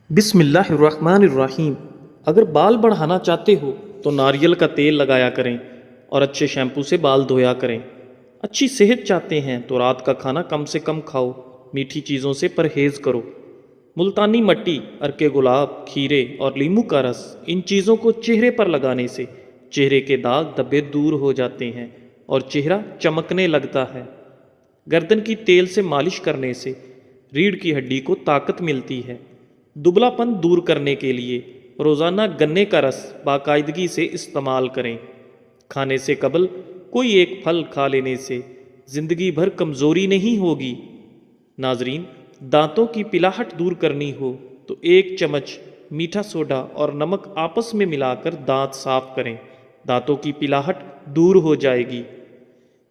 بسم اللہ الرحمن الرحیم۔ اگر بال بڑھانا چاہتے ہو تو ناریل کا تیل لگایا کریں اور اچھے شیمپو سے بال دھویا کریں۔ اچھی صحت چاہتے ہیں تو رات کا کھانا کم سے کم کھاؤ، میٹھی چیزوں سے پرہیز کرو۔ ملتانی مٹی، ارک گلاب، کھیرے اور لیمو کا رس، ان چیزوں کو چہرے پر لگانے سے چہرے کے داغ دھبے دور ہو جاتے ہیں اور چہرہ چمکنے لگتا ہے۔ گردن کی تیل سے مالش کرنے سے ریڑھ کی ہڈی کو طاقت ملتی ہے۔ دبلا پن دور کرنے کے لیے روزانہ گنے کا رس باقاعدگی سے استعمال کریں۔ کھانے سے قبل کوئی ایک پھل کھا لینے سے زندگی بھر کمزوری نہیں ہوگی۔ ناظرین، دانتوں کی پلاہٹ دور کرنی ہو تو 1 چمچ میٹھا سوڈا اور نمک آپس میں ملا کر دانت صاف کریں، دانتوں کی پلاہٹ دور ہو جائے گی۔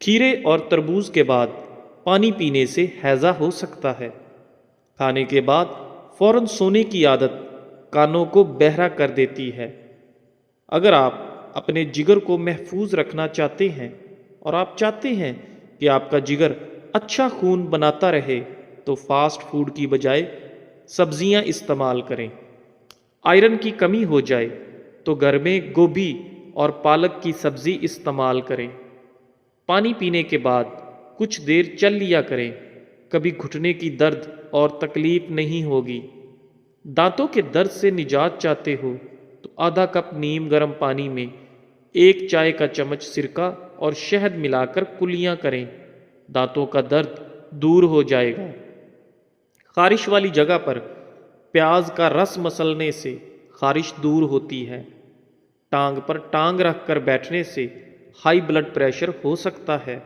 کھیرے اور تربوز کے بعد پانی پینے سے ہیضہ ہو سکتا ہے۔ کھانے کے بعد فوراً سونے کی عادت کانوں کو بہرا کر دیتی ہے۔ اگر آپ اپنے جگر کو محفوظ رکھنا چاہتے ہیں اور آپ چاہتے ہیں کہ آپ کا جگر اچھا خون بناتا رہے تو فاسٹ فوڈ کی بجائے سبزیاں استعمال کریں۔ آئرن کی کمی ہو جائے تو گھر میں گوبھی اور پالک کی سبزی استعمال کریں۔ پانی پینے کے بعد کچھ دیر چل لیا کریں، کبھی گھٹنے کی درد اور تکلیف نہیں ہوگی۔ دانتوں کے درد سے نجات چاہتے ہو تو آدھا کپ نیم گرم پانی میں 1 چائے کا چمچ سرکہ اور شہد ملا کر کلیاں کریں، دانتوں کا درد دور ہو جائے گا۔ خارش والی جگہ پر پیاز کا رس مسلنے سے خارش دور ہوتی ہے۔ ٹانگ پر ٹانگ رکھ کر بیٹھنے سے ہائی بلڈ پریشر ہو سکتا ہے۔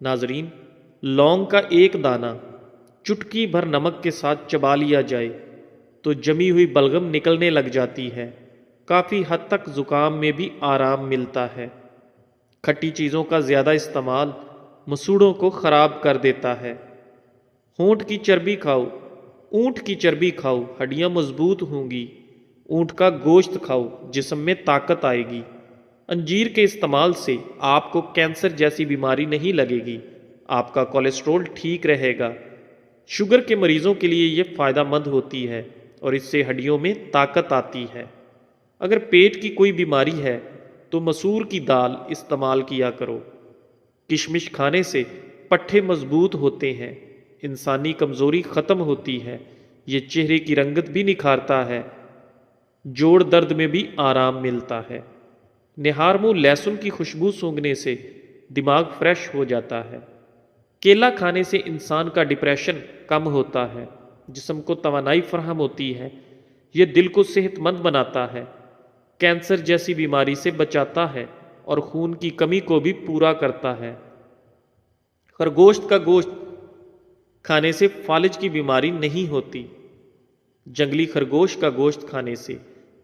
ناظرین، لونگ کا ایک دانہ چٹکی بھر نمک کے ساتھ چبا لیا جائے تو جمی ہوئی بلغم نکلنے لگ جاتی ہے۔ کافی حد تک زکام میں بھی آرام ملتا ہے۔ کھٹی چیزوں کا زیادہ استعمال مسوڑوں کو خراب کر دیتا ہے۔ اونٹ کی چربی کھاؤ، ہڈیاں مضبوط ہوں گی۔ اونٹ کا گوشت کھاؤ، جسم میں طاقت آئے گی۔ انجیر کے استعمال سے آپ کو کینسر جیسی بیماری نہیں لگے گی، آپ کا کولیسٹرول ٹھیک رہے گا۔ شوگر کے مریضوں کے لیے یہ فائدہ مند ہوتی ہے اور اس سے ہڈیوں میں طاقت آتی ہے۔ اگر پیٹ کی کوئی بیماری ہے تو مسور کی دال استعمال کیا کرو۔ کشمش کھانے سے پٹھے مضبوط ہوتے ہیں، انسانی کمزوری ختم ہوتی ہے، یہ چہرے کی رنگت بھی نکھارتا ہے، جوڑ درد میں بھی آرام ملتا ہے۔ نہار منہ لہسن کی خوشبو سونگھنے سے دماغ فریش ہو جاتا ہے۔ کیلا کھانے سے انسان کا ڈپریشن کم ہوتا ہے، جسم کو توانائی فراہم ہوتی ہے، یہ دل کو صحت مند بناتا ہے، کینسر جیسی بیماری سے بچاتا ہے اور خون کی کمی کو بھی پورا کرتا ہے۔ خرگوش کا گوشت کھانے سے فالج کی بیماری نہیں ہوتی۔ جنگلی خرگوش کا گوشت کھانے سے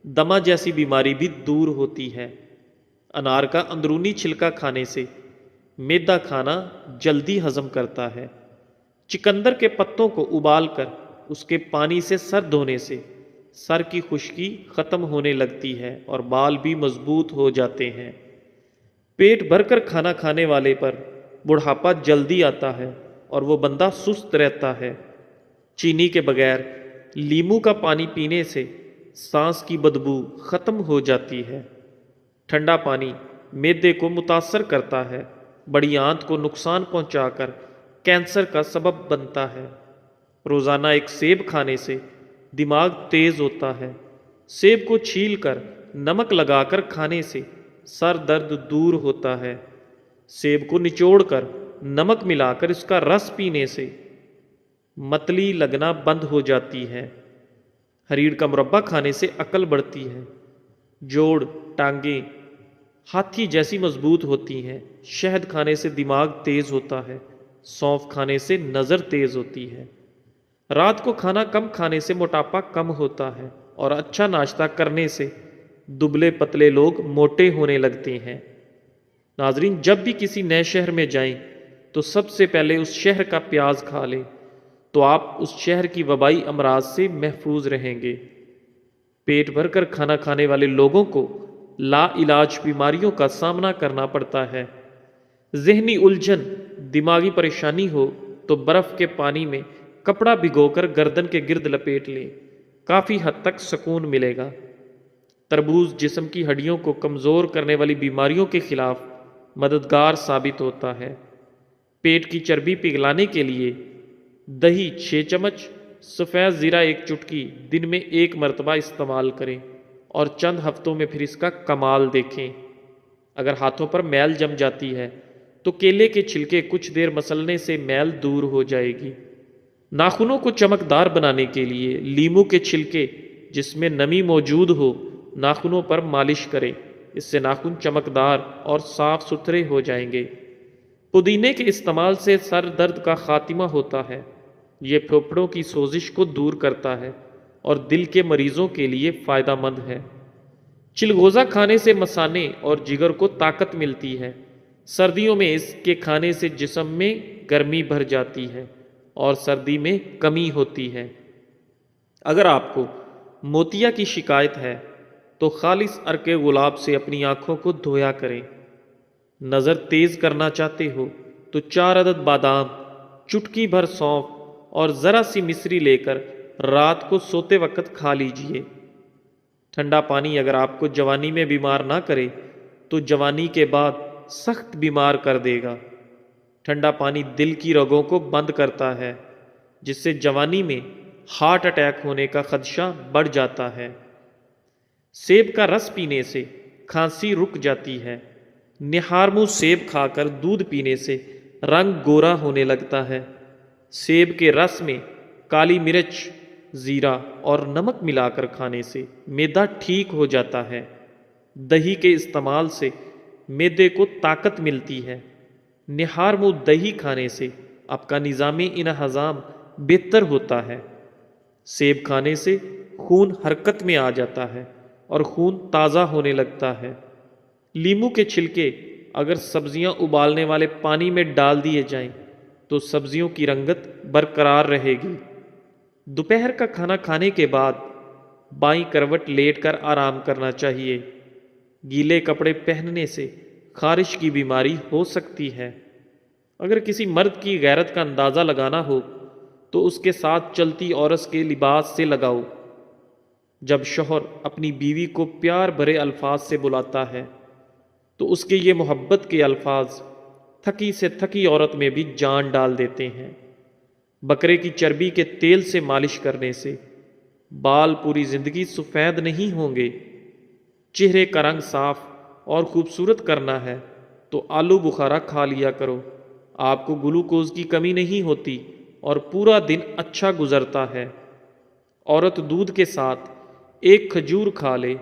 دمہ جیسی بیماری بھی دور ہوتی ہے۔ انار کا اندرونی چھلکا کھانے سے میدا کھانا جلدی ہضم کرتا ہے۔ چقندر کے پتوں کو ابال کر اس کے پانی سے سر دھونے سے سر کی خشکی ختم ہونے لگتی ہے اور بال بھی مضبوط ہو جاتے ہیں۔ پیٹ بھر کر کھانا کھانے والے پر بڑھاپا جلدی آتا ہے اور وہ بندہ سست رہتا ہے۔ چینی کے بغیر لیمو کا پانی پینے سے سانس کی بدبو ختم ہو جاتی ہے۔ ٹھنڈا پانی معدے کو متاثر کرتا ہے، بڑی آنت کو نقصان پہنچا کر کینسر کا سبب بنتا ہے۔ روزانہ 1 سیب کھانے سے دماغ تیز ہوتا ہے۔ سیب کو چھیل کر نمک لگا کر کھانے سے سر درد دور ہوتا ہے۔ سیب کو نچوڑ کر نمک ملا کر اس کا رس پینے سے متلی لگنا بند ہو جاتی ہے۔ ہریڑ کا مربع کھانے سے عقل بڑھتی ہے، جوڑ، ٹانگیں ہاتھی جیسی مضبوط ہوتی ہیں۔ شہد کھانے سے دماغ تیز ہوتا ہے، سونف کھانے سے نظر تیز ہوتی ہے۔ رات کو کھانا کم کھانے سے موٹاپا کم ہوتا ہے اور اچھا ناشتہ کرنے سے دبلے پتلے لوگ موٹے ہونے لگتے ہیں۔ ناظرین، جب بھی کسی نئے شہر میں جائیں تو سب سے پہلے اس شہر کا پیاز کھا لیں تو آپ اس شہر کی وبائی امراض سے محفوظ رہیں گے۔ پیٹ بھر کر کھانا کھانے والے لوگوں کو لا علاج بیماریوں کا سامنا کرنا پڑتا ہے۔ ذہنی الجھن، دماغی پریشانی ہو تو برف کے پانی میں کپڑا بھگو کر گردن کے گرد لپیٹ لیں، کافی حد تک سکون ملے گا۔ تربوز جسم کی ہڈیوں کو کمزور کرنے والی بیماریوں کے خلاف مددگار ثابت ہوتا ہے۔ پیٹ کی چربی پگھلانے کے لیے دہی 6 چمچ، سفید زیرہ 1 چٹکی دن میں 1 مرتبہ استعمال کریں اور چند ہفتوں میں پھر اس کا کمال دیکھیں۔ اگر ہاتھوں پر میل جم جاتی ہے تو کیلے کے چھلکے کچھ دیر مسلنے سے میل دور ہو جائے گی۔ ناخنوں کو چمکدار بنانے کے لیے لیموں کے چھلکے جس میں نمی موجود ہو ناخنوں پر مالش کریں، اس سے ناخن چمکدار اور صاف ستھرے ہو جائیں گے۔ پودینے کے استعمال سے سر درد کا خاتمہ ہوتا ہے۔ یہ پھیپھڑوں کی سوزش کو دور کرتا ہے اور دل کے مریضوں کے لیے فائدہ مند ہے۔ چلغوزہ کھانے سے مثانے اور جگر کو طاقت ملتی ہے۔ سردیوں میں اس کے کھانے سے جسم میں گرمی بھر جاتی ہے اور سردی میں کمی ہوتی ہے۔ اگر آپ کو موتیا کی شکایت ہے تو خالص عرق گلاب سے اپنی آنکھوں کو دھویا کریں۔ نظر تیز کرنا چاہتے ہو تو 4 عدد بادام، چٹکی بھر سونف اور ذرا سی مصری لے کر رات کو سوتے وقت کھا لیجئے۔ ٹھنڈا پانی اگر آپ کو جوانی میں بیمار نہ کرے تو جوانی کے بعد سخت بیمار کر دے گا۔ ٹھنڈا پانی دل کی رگوں کو بند کرتا ہے جس سے جوانی میں ہارٹ اٹیک ہونے کا خدشہ بڑھ جاتا ہے۔ سیب کا رس پینے سے کھانسی رک جاتی ہے۔ نہارمو سیب کھا کر دودھ پینے سے رنگ گورا ہونے لگتا ہے۔ سیب کے رس میں کالی مرچ، زیرہ اور نمک ملا کر کھانے سے معدہ ٹھیک ہو جاتا ہے۔ دہی کے استعمال سے معدے کو طاقت ملتی ہے۔ نہارمو دہی کھانے سے آپ کا نظام انہضام بہتر ہوتا ہے۔ سیب کھانے سے خون حرکت میں آ جاتا ہے اور خون تازہ ہونے لگتا ہے۔ لیموں کے چھلکے اگر سبزیاں ابالنے والے پانی میں ڈال دیے جائیں تو سبزیوں کی رنگت برقرار رہے گی۔ دوپہر کا کھانا کھانے کے بعد بائیں کروٹ لیٹ کر آرام کرنا چاہیے۔ گیلے کپڑے پہننے سے خارش کی بیماری ہو سکتی ہے۔ اگر کسی مرد کی غیرت کا اندازہ لگانا ہو تو اس کے ساتھ چلتی عورت کے لباس سے لگاؤ۔ جب شوہر اپنی بیوی کو پیار بھرے الفاظ سے بلاتا ہے تو اس کے یہ محبت کے الفاظ تھکی سے تھکی عورت میں بھی جان ڈال دیتے ہیں۔ بکرے کی چربی کے تیل سے مالش کرنے سے بال پوری زندگی سفید نہیں ہوں گے۔ چہرے کا رنگ صاف اور خوبصورت کرنا ہے تو آلو بخارا کھا لیا کرو۔ آپ کو گلوکوز کی کمی نہیں ہوتی اور پورا دن اچھا گزرتا ہے۔ عورت دودھ کے ساتھ 1 کھجور کھا لے،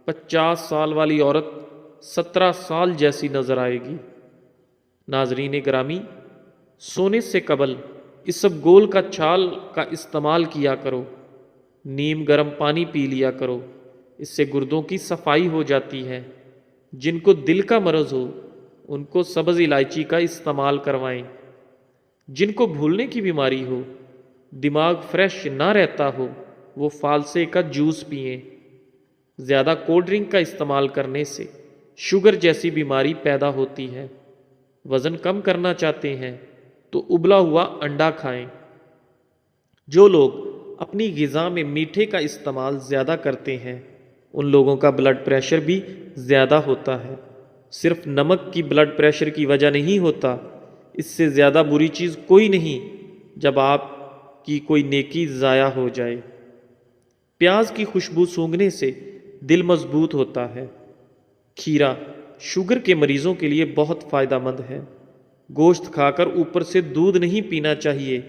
50 سال والی عورت 17 سال جیسی نظر آئے گی۔ ناظرین گرامی، سونے سے قبل اسبگول کا چھال کا استعمال کیا کرو۔ نیم گرم پانی پی لیا کرو، اس سے گردوں کی صفائی ہو جاتی ہے۔ جن کو دل کا مرض ہو ان کو سبز الائچی کا استعمال کروائیں۔ جن کو بھولنے کی بیماری ہو، دماغ فریش نہ رہتا ہو، وہ فالسے کا جوس پئیں۔ زیادہ کولڈ ڈرنک کا استعمال کرنے سے شوگر جیسی بیماری پیدا ہوتی ہے۔ وزن کم کرنا چاہتے ہیں تو ابلا ہوا انڈا کھائیں۔ جو لوگ اپنی غذا میں میٹھے کا استعمال زیادہ کرتے ہیں ان لوگوں کا بلڈ پریشر بھی زیادہ ہوتا ہے۔ صرف نمک کی بلڈ پریشر کی وجہ نہیں ہوتا، اس سے زیادہ بری چیز کوئی نہیں جب آپ کی کوئی نیکی ضائع ہو جائے۔ پیاز کی خوشبو سونگھنے سے دل مضبوط ہوتا ہے۔ کھیرا شوگر کے مریضوں کے لیے بہت فائدہ مند ہے۔ گوشت کھا کر اوپر سے دودھ نہیں پینا چاہیے،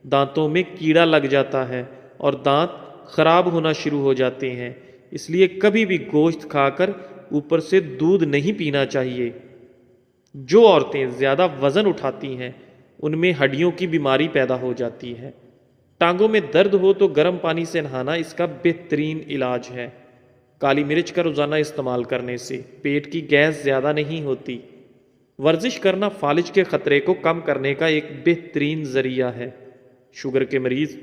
دانتوں میں کیڑا لگ جاتا ہے اور دانت خراب ہونا شروع ہو جاتے ہیں، اس لیے کبھی بھی گوشت کھا کر اوپر سے دودھ نہیں پینا چاہیے۔ جو عورتیں زیادہ وزن اٹھاتی ہیں ان میں ہڈیوں کی بیماری پیدا ہو جاتی ہے۔ ٹانگوں میں درد ہو تو گرم پانی سے نہانا اس کا بہترین علاج ہے۔ کالی مرچ کا روزانہ استعمال کرنے سے پیٹ کی گیس زیادہ نہیں ہوتی۔ ورزش کرنا فالج کے خطرے کو کم کرنے کا ایک بہترین ذریعہ ہے۔ شوگر کے مریض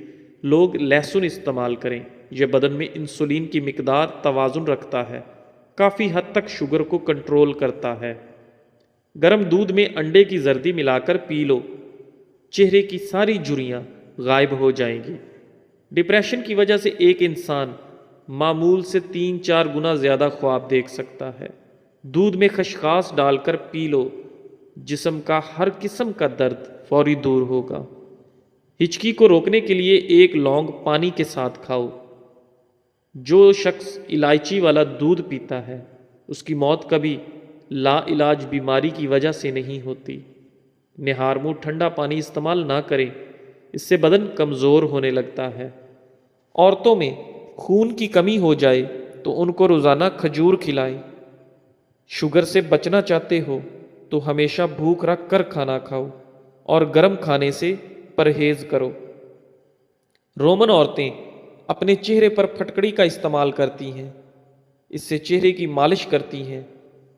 لوگ لہسن استعمال کریں، یہ بدن میں انسولین کی مقدار توازن رکھتا ہے، کافی حد تک شوگر کو کنٹرول کرتا ہے۔ گرم دودھ میں انڈے کی زردی ملا کر پی لو، چہرے کی ساری جھریاں غائب ہو جائیں گی۔ ڈپریشن کی وجہ سے ایک انسان معمول سے 3-4 گنا زیادہ خواب دیکھ سکتا ہے۔ دودھ میں خشخاش ڈال کر پی لو، جسم کا ہر قسم کا درد فوری دور ہوگا۔ ہچکی کو روکنے کے لیے 1 لونگ پانی کے ساتھ کھاؤ۔ جو شخص الائچی والا دودھ پیتا ہے اس کی موت کبھی لا علاج بیماری کی وجہ سے نہیں ہوتی۔ نہار منہ ٹھنڈا پانی استعمال نہ کریں، اس سے بدن کمزور ہونے لگتا ہے۔ عورتوں میں خون کی کمی ہو جائے تو ان کو روزانہ کھجور کھلائیں۔ شوگر سے بچنا چاہتے ہو تو ہمیشہ بھوک رکھ کر کھانا کھاؤ اور گرم کھانے سے پرہیز کرو۔ رومن عورتیں اپنے چہرے پر پھٹکڑی کا استعمال کرتی ہیں، اس سے چہرے کی مالش کرتی ہیں،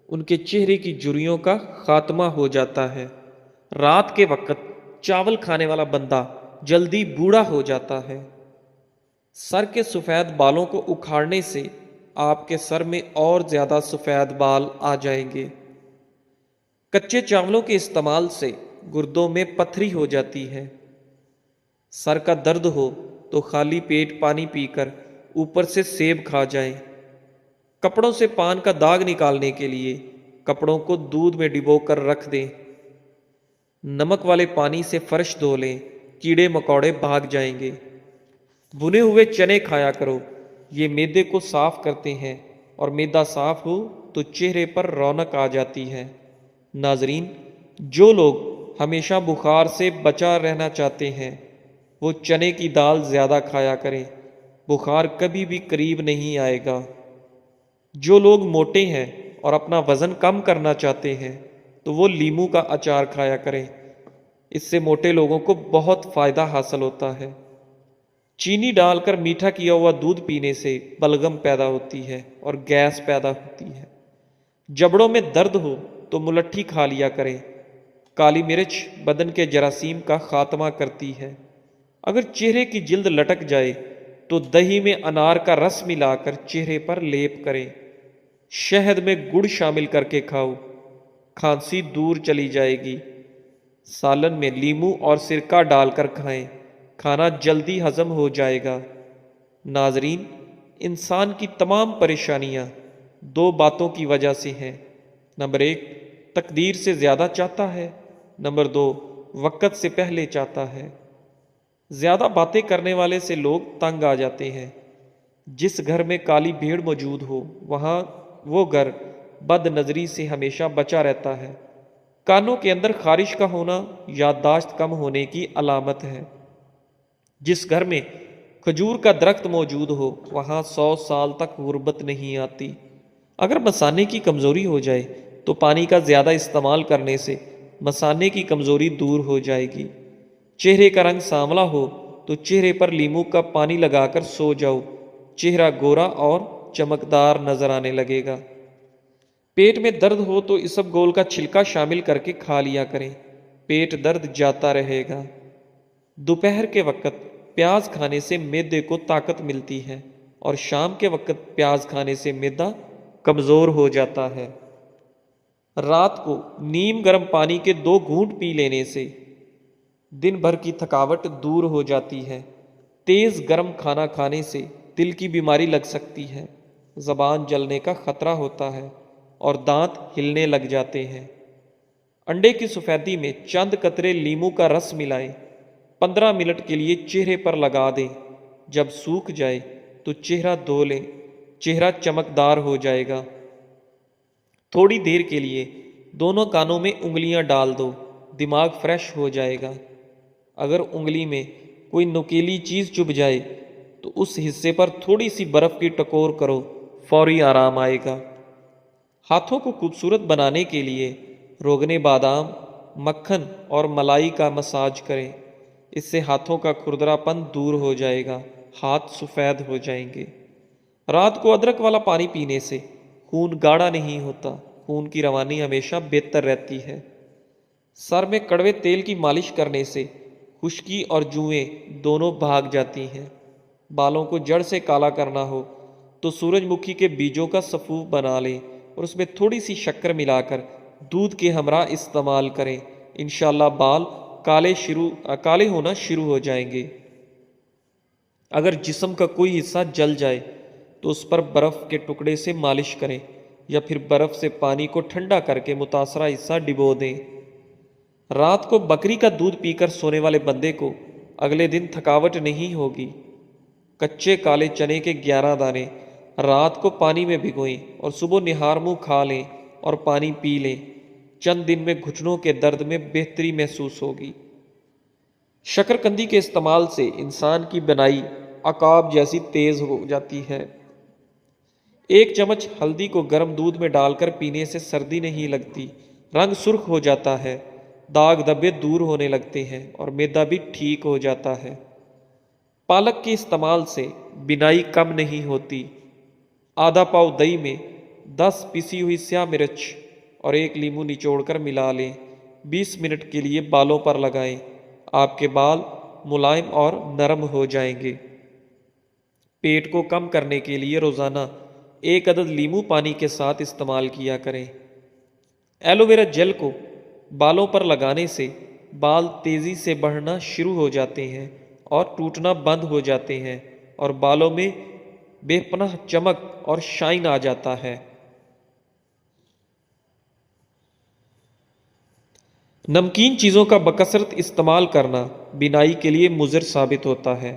ان کے چہرے کی جھریوں کا خاتمہ ہو جاتا ہے۔ رات کے وقت چاول کھانے والا بندہ جلدی بوڑھا ہو جاتا ہے۔ سر کے سفید بالوں کو اکھاڑنے سے آپ کے سر میں اور زیادہ سفید بال آ جائیں گے۔ کچے چاولوں کے استعمال سے گردوں میں پتھری ہو جاتی ہے۔ سر کا درد ہو تو خالی پیٹ پانی پی کر اوپر سے سیب کھا جائیں۔ کپڑوں سے پان کا داغ نکالنے کے لیے کپڑوں کو دودھ میں ڈبو کر رکھ دیں۔ نمک والے پانی سے فرش دھو لیں، کیڑے مکوڑے بھاگ جائیں گے۔ بھنے ہوئے چنے کھایا کرو، یہ معدے کو صاف کرتے ہیں اور معدہ صاف ہو تو چہرے پر رونق آ جاتی ہے۔ ناظرین، جو لوگ ہمیشہ بخار سے بچا رہنا چاہتے ہیں وہ چنے کی دال زیادہ کھایا کریں، بخار کبھی بھی قریب نہیں آئے گا۔ جو لوگ موٹے ہیں اور اپنا وزن کم کرنا چاہتے ہیں تو وہ لیموں کا اچار کھایا کریں، اس سے موٹے لوگوں کو بہت فائدہ حاصل ہوتا ہے۔ چینی ڈال کر میٹھا کیا ہوا دودھ پینے سے بلغم پیدا ہوتی ہے اور گیس پیدا ہوتی ہے۔ جبڑوں میں درد ہو تو ملٹھی کھا لیا کریں۔ کالی مرچ بدن کے جراثیم کا خاتمہ کرتی ہے۔ اگر چہرے کی جلد لٹک جائے تو دہی میں انار کا رس ملا کر چہرے پر لیپ کریں۔ شہد میں گڑ شامل کر کے کھاؤ، کھانسی دور چلی جائے گی۔ سالن میں لیموں اور سرکہ ڈال کر کھائیں، کھانا جلدی ہضم ہو جائے گا۔ ناظرین، انسان کی تمام پریشانیاں 2 باتوں کی وجہ سے ہیں۔ نمبر 1 تقدیر سے زیادہ چاہتا ہے، نمبر 2 وقت سے پہلے چاہتا ہے۔ زیادہ باتیں کرنے والے سے لوگ تنگ آ جاتے ہیں۔ جس گھر میں کالی بھیڑ موجود ہو وہاں وہ گھر بد نظری سے ہمیشہ بچا رہتا ہے۔ کانوں کے اندر خارش کا ہونا یادداشت کم ہونے کی علامت ہے۔ جس گھر میں کھجور کا درخت موجود ہو وہاں 100 سال تک غربت نہیں آتی۔ اگر مثانے کی کمزوری ہو جائے تو پانی کا زیادہ استعمال کرنے سے مثانے کی کمزوری دور ہو جائے گی۔ چہرے کا رنگ سانولا ہو تو چہرے پر لیموں کا پانی لگا کر سو جاؤ، چہرہ گورا اور چمکدار نظر آنے لگے گا۔ پیٹ میں درد ہو تو اسب گول کا چھلکا شامل کر کے کھا لیا کریں، پیٹ درد جاتا رہے گا۔ دوپہر کے وقت پیاز کھانے سے معدے کو طاقت ملتی ہے اور شام کے وقت پیاز کھانے سے معدہ کمزور ہو جاتا ہے۔ رات کو نیم گرم پانی کے 2 گھونٹ پی لینے سے دن بھر کی تھکاوٹ دور ہو جاتی ہے۔ تیز گرم کھانا کھانے سے دل کی بیماری لگ سکتی ہے، زبان جلنے کا خطرہ ہوتا ہے اور دانت ہلنے لگ جاتے ہیں۔ انڈے کی سفیدی میں چند قطرے لیموں کا رس ملائیں، 15 منٹ کے لیے چہرے پر لگا دیں۔ جب سوکھ جائے تو چہرہ دھو لیں، چہرہ چمکدار ہو جائے گا۔ تھوڑی دیر کے لیے دونوں کانوں میں انگلیاں ڈال دو، دماغ فریش ہو جائے گا۔ اگر انگلی میں کوئی نوکیلی چیز چبھ جائے تو اس حصے پر تھوڑی سی برف کی ٹکور کرو، فوری آرام آئے گا۔ ہاتھوں کو خوبصورت بنانے کے لیے روغن بادام، مکھن اور ملائی کا مساج کریں، اس سے ہاتھوں کا کھردرا پن دور ہو جائے گا، ہاتھ سفید ہو جائیں گے۔ رات کو ادرک والا پانی پینے سے خون گاڑھا نہیں ہوتا، خون کی روانی ہمیشہ بہتر رہتی ہے۔ سر میں کڑوے تیل کی مالش کرنے سے خشکی اور جوئیں دونوں بھاگ جاتی ہیں۔ بالوں کو جڑ سے کالا کرنا ہو تو سورج مکھی کے بیجوں کا سفوف بنا لیں اور اس میں تھوڑی سی شکر ملا کر دودھ کے ہمراہ استعمال کریں، انشاءاللہ بال کالے ہونا شروع ہو جائیں گے۔ اگر جسم کا کوئی حصہ جل جائے تو اس پر برف کے ٹکڑے سے مالش کریں یا پھر برف سے پانی کو ٹھنڈا کر کے متاثرہ حصہ ڈبو دیں۔ رات کو بکری کا دودھ پی کر سونے والے بندے کو اگلے دن تھکاوٹ نہیں ہوگی۔ کچے کالے چنے کے 11 دانے رات کو پانی میں بھگوئیں اور صبح نہار منہ کھا لیں اور پانی پی لیں۔ چند دن میں گھٹنوں کے درد میں بہتری محسوس ہوگی۔ شکرکندی کے استعمال سے انسان کی بینائی عقاب جیسی تیز ہو جاتی ہے۔ 1 چمچ ہلدی کو گرم دودھ میں ڈال کر پینے سے سردی نہیں لگتی، رنگ سرخ ہو جاتا ہے، داغ دھبے دور ہونے لگتے ہیں اور معدہ بھی ٹھیک ہو جاتا ہے۔ پالک کے استعمال سے بینائی کم نہیں ہوتی۔ آدھا پاؤ دہی میں 10 پیسی ہوئی سیاہ مرچ اور 1 لیمو نچوڑ کر ملا لیں۔ 20 منٹ کے لیے بالوں پر لگائیں، آپ کے بال ملائم اور نرم ہو جائیں گے۔ پیٹ کو کم کرنے کے لیے روزانہ 1 عدد لیمو پانی کے ساتھ استعمال کیا کریں۔ ایلو ویرا جیل کو بالوں پر لگانے سے بال تیزی سے بڑھنا شروع ہو جاتے ہیں اور ٹوٹنا بند ہو جاتے ہیں اور بالوں میں بے پناہ چمک اور شائن آ جاتا ہے۔ نمکین چیزوں کا بکثرت استعمال کرنا بینائی کے لیے مضر ثابت ہوتا ہے۔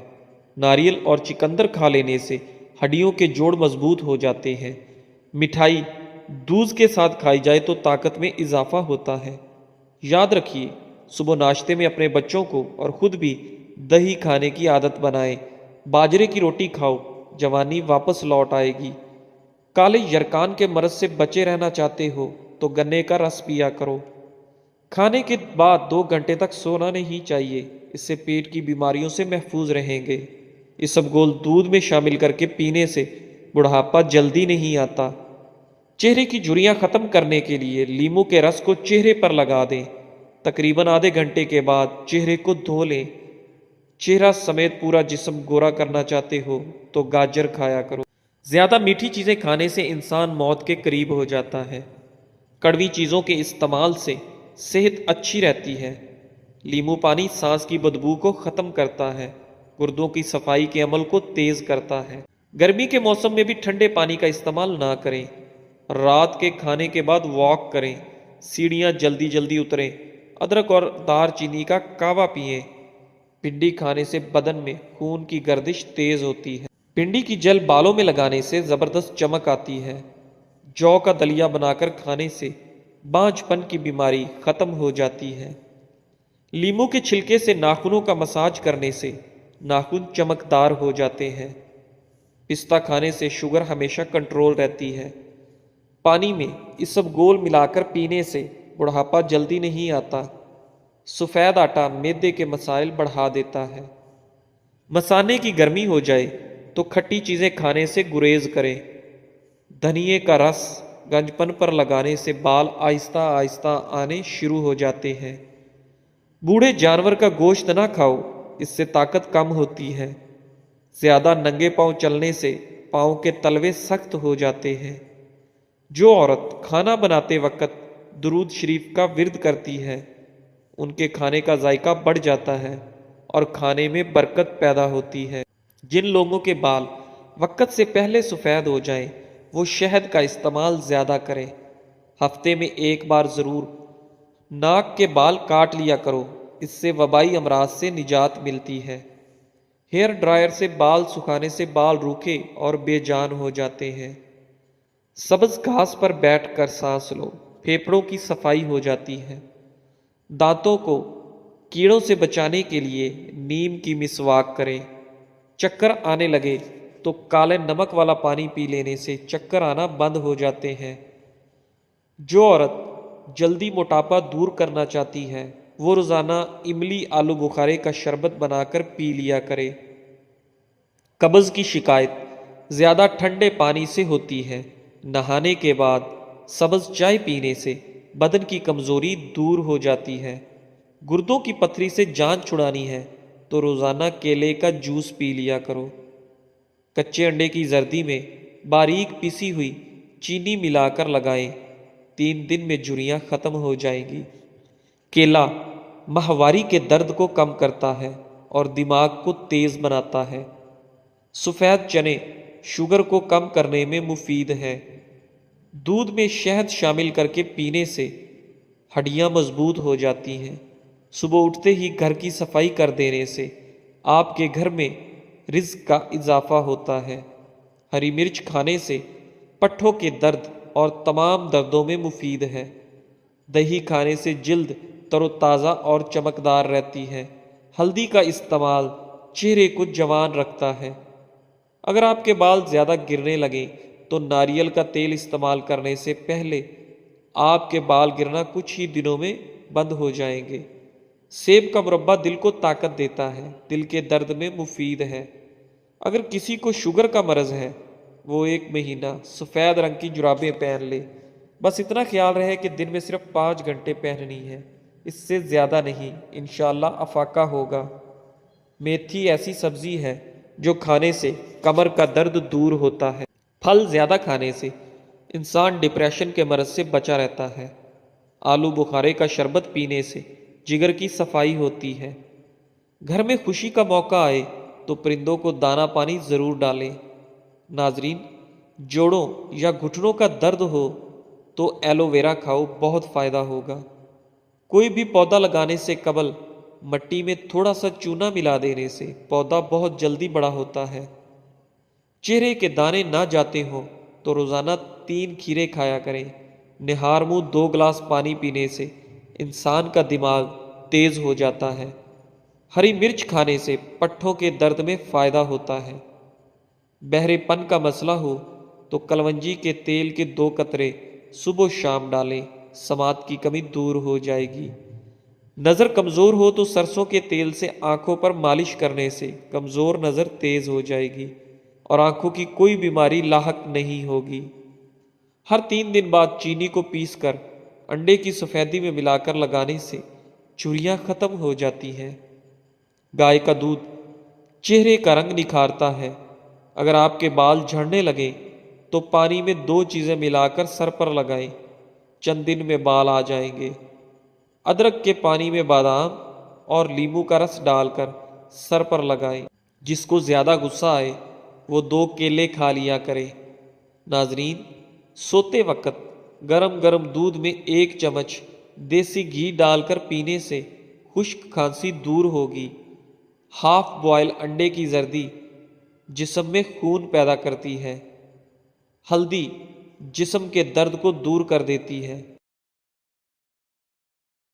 ناریل اور چقندر کھا لینے سے ہڈیوں کے جوڑ مضبوط ہو جاتے ہیں۔ مٹھائی دودھ کے ساتھ کھائی جائے تو طاقت میں اضافہ ہوتا ہے۔ یاد رکھیے، صبح ناشتے میں اپنے بچوں کو اور خود بھی دہی کھانے کی عادت بنائیں۔ باجرے کی روٹی کھاؤ، جوانی واپس لوٹ آئے گی۔ کالے یرکان کے مرض سے بچے رہنا چاہتے ہو تو گنے کا رس پیا کرو۔ کھانے کے بعد 2 گھنٹے تک سونا نہیں چاہیے، اس سے پیٹ کی بیماریوں سے محفوظ رہیں گے۔ اسبگول دودھ میں شامل کر کے پینے سے بڑھاپا جلدی نہیں آتا۔ چہرے کی جھریاں ختم کرنے کے لیے لیمو کے رس کو چہرے پر لگا دیں۔ تقریباً آدھے گھنٹے کے بعد چہرے کو دھو لیں۔ چہرہ سمیت پورا جسم گورا کرنا چاہتے ہو تو گاجر کھایا کرو۔ زیادہ میٹھی چیزیں کھانے سے انسان موت کے قریب ہو جاتا ہے۔ کڑوی چیزوں کے استعمال سے صحت اچھی رہتی ہے۔ لیمو پانی سانس کی بدبو کو ختم کرتا ہے، گردوں کی صفائی کے عمل کو تیز کرتا ہے۔ گرمی کے موسم میں بھی ٹھنڈے پانی کا استعمال نہ کریں۔ رات کے کھانے کے بعد واک کریں، سیڑھیاں جلدی جلدی اتریں، ادرک اور دار چینی کا کہوہ پئیں۔ پنڈی کھانے سے بدن میں خون کی گردش تیز ہوتی ہے۔ پنڈی کی جل بالوں میں لگانے سے زبردست چمک آتی ہے۔ جو کا دلیا بنا کر کھانے سے بانجھ پن کی بیماری ختم ہو جاتی ہے۔ لیمو کے چھلکے سے ناخنوں کا مساج کرنے سے ناخن چمکدار ہو جاتے ہیں۔ پستہ کھانے سے شوگر ہمیشہ کنٹرول رہتی ہے۔ پانی میں اسبگول ملا کر پینے سے بڑھاپا جلدی نہیں آتا۔ سفید آٹا معدے کے مسائل بڑھا دیتا ہے۔ مثانے کی گرمی ہو جائے تو کھٹی چیزیں کھانے سے گریز کریں۔ دھنیے کا رس گنجپن پر لگانے سے بال آہستہ آہستہ آنے شروع ہو جاتے ہیں۔ بوڑھے جانور کا گوشت نہ کھاؤ، اس سے طاقت کم ہوتی ہے۔ زیادہ ننگے پاؤں چلنے سے پاؤں کے تلوے سخت ہو جاتے ہیں۔ جو عورت کھانا بناتے وقت درود شریف کا ورد کرتی ہے، ان کے کھانے کا ذائقہ بڑھ جاتا ہے اور کھانے میں برکت پیدا ہوتی ہے۔ جن لوگوں کے بال وقت سے پہلے سفید ہو جائیں وہ شہد کا استعمال زیادہ کریں۔ ہفتے میں 1 بار ضرور ناک کے بال کاٹ لیا کرو، اس سے وبائی امراض سے نجات ملتی ہے۔ ہیئر ڈرائر سے بال سکھانے سے بال روکھے اور بے جان ہو جاتے ہیں۔ سبز گھاس پر بیٹھ کر سانس لو، پھیپھڑوں کی صفائی ہو جاتی ہے۔ دانتوں کو کیڑوں سے بچانے کے لیے نیم کی مسواک کریں۔ چکر آنے لگے تو کالے نمک والا پانی پی لینے سے چکر آنا بند ہو جاتے ہیں۔ جو عورت جلدی موٹاپا دور کرنا چاہتی ہے وہ روزانہ املی آلو بخارے کا شربت بنا کر پی لیا کرے۔ قبض کی شکایت زیادہ ٹھنڈے پانی سے ہوتی ہے۔ نہانے کے بعد سبز چائے پینے سے بدن کی کمزوری دور ہو جاتی ہے۔ گردوں کی پتھری سے جان چھڑانی ہے تو روزانہ کیلے کا جوس پی لیا کرو۔ کچے انڈے کی زردی میں باریک پیسی ہوئی چینی ملا کر لگائیں، 3 دن میں جھریاں ختم ہو جائیں گی۔ کیلا ماہواری کے درد کو کم کرتا ہے اور دماغ کو تیز بناتا ہے۔ سفید چنے شوگر کو کم کرنے میں مفید ہے۔ دودھ میں شہد شامل کر کے پینے سے ہڈیاں مضبوط ہو جاتی ہیں۔ صبح اٹھتے ہی گھر کی صفائی کر دینے سے آپ کے گھر میں رزق کا اضافہ ہوتا ہے۔ ہری مرچ کھانے سے پٹھوں کے درد اور تمام دردوں میں مفید ہے۔ دہی کھانے سے جلد تر و تازہ اور چمکدار رہتی ہے۔ ہلدی کا استعمال چہرے کو جوان رکھتا ہے۔ اگر آپ کے بال زیادہ گرنے لگیں تو ناریل کا تیل استعمال کرنے سے پہلے آپ کے بال گرنا کچھ ہی دنوں میں بند ہو جائیں گے۔ سیب کا مربہ دل کو طاقت دیتا ہے، دل کے درد میں مفید ہے۔ اگر کسی کو شوگر کا مرض ہے وہ 1 مہینہ سفید رنگ کی جرابیں پہن لے۔ بس اتنا خیال رہے کہ دن میں صرف 5 گھنٹے پہننی ہے، اس سے زیادہ نہیں، انشاءاللہ افاقہ ہوگا۔ میتھی ایسی سبزی ہے جو کھانے سے کمر کا درد دور ہوتا ہے۔ پھل زیادہ کھانے سے انسان ڈپریشن کے مرض سے بچا رہتا ہے۔ آلو بخارے کا شربت پینے سے جگر کی صفائی ہوتی ہے۔ گھر میں خوشی کا موقع آئے تو پرندوں کو دانہ پانی ضرور ڈالیں۔ ناظرین، جوڑوں یا گھٹنوں کا درد ہو تو ایلو ویرا کھاؤ، بہت فائدہ ہوگا۔ کوئی بھی پودا لگانے سے قبل مٹی میں تھوڑا سا چونا ملا دینے سے پودا بہت جلدی بڑا ہوتا ہے۔ چہرے کے دانے نہ جاتے ہوں تو روزانہ 3 کھیرے کھایا کریں۔ نہار منہ 2 گلاس پانی پینے سے انسان کا دماغ تیز ہو جاتا ہے۔ ہری مرچ کھانے سے پٹھوں کے درد میں فائدہ ہوتا ہے۔ بہرے پن کا مسئلہ ہو تو کلونجی کے تیل کے 2 قطرے صبح و شام ڈالیں، سماعت کی کمی دور ہو جائے گی۔ نظر کمزور ہو تو سرسوں کے تیل سے آنکھوں پر مالش کرنے سے کمزور نظر تیز ہو جائے گی اور آنکھوں کی کوئی بیماری لاحق نہیں ہوگی۔ ہر 3 دن بعد چینی کو پیس کر انڈے کی سفیدی میں ملا کر لگانے سے جھریاں ختم ہو جاتی ہیں۔ گائے کا دودھ چہرے کا رنگ نکھارتا ہے۔ اگر آپ کے بال جھڑنے لگیں تو پانی میں 2 چیزیں ملا کر سر پر لگائیں، چند دن میں بال آ جائیں گے۔ ادرک کے پانی میں بادام اور لیموں کا رس ڈال کر سر پر لگائیں۔ جس کو زیادہ غصہ آئے وہ 2 کیلے کھا لیا کرے۔ ناظرین، سوتے وقت گرم گرم دودھ میں 1 چمچ دیسی گھی ڈال کر پینے سے خشک کھانسی دور ہوگی۔ ہاف بوائل انڈے کی زردی جسم میں خون پیدا کرتی ہے۔ ہلدی جسم کے درد کو دور کر دیتی ہے۔